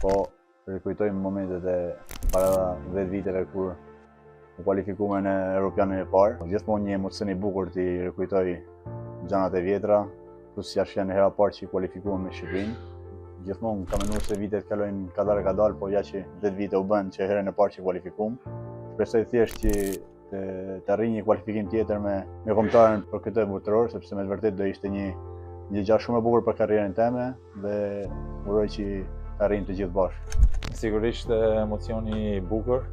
Po rikujtojmë momentet e para 10 viteve kur u kualifikume në Europianin e parë. Gjithmonë një emocion i bukur t'i rikujtoj gjanat e vjetra, plus jashtë janë hera parë që i kualifikuam me Shqipërinë. Gjithmonë kam menuar se vitet kalojnë kadal, po ja që 10 vite u bën që herën e parë që kualifikuam. Shpresoj thjesht që të arrijë një kualifikim tjetër me kombëtaren për këtë botëror, sepse me të vërtetë do ishte një gjë shumë e bukur për karrierën time dhe uroj që të arrijmë të gjithë bashkë. Sigurisht emocioni i bukur,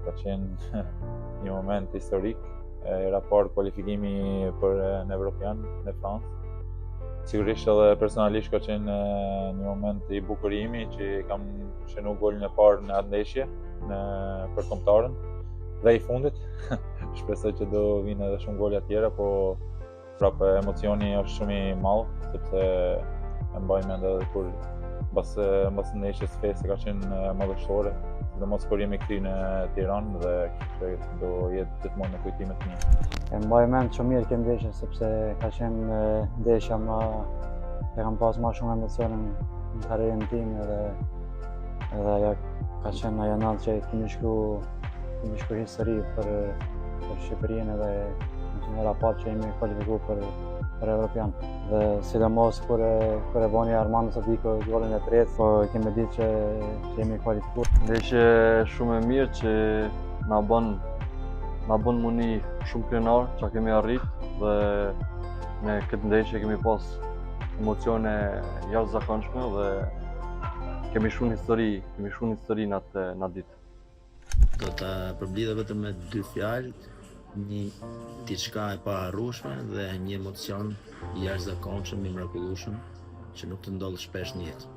ka qenë një moment historik, raport kualifikimi për në Evropian në Francë. Sigurisht edhe personalisht ka qenë një moment i bukur i imi që kam shënuar golin e parë në atë ndeshje për kombëtaren dhe i fundit. Shpresoj që do vinë edhe shumë gole tjera, po prapë emocioni është shumë i madh, sepse e mbaj mend edhe kur mbas ndeshjes fesë ka qenë madhështore, sidomos kur jemi kthyer në Tiranë dhe kështu do jetë gjithmonë në kujtime të mia. E mbaj mend shumë mirë këtë ndeshje sepse ka qenë ndeshja e kam pas më shumë emocione në karrierën time edhe ajo ka qenë ajo natë që kemi shkruar histori për Shqipërinë edhe në qenë raport që jemi kualifikuar për Evropian. Dhe sidomos kur e boni Armando Sadiko golin e tretë, po kemi ditë që jemi kualifikuar. Ndeshje shumë e mirë që na bën muni shumë krenar që kemi arrit dhe në këtë ndeshje kemi pas emocione jashtëzakonshme dhe kemi shumë histori në atë ditë. Do ta përblidhe vetëm me 2 fjalë, një diçka e paharrueshme dhe një emocion i jashtëzakonshëm, i mrekullueshëm që nuk të ndodh shpesh në jetë.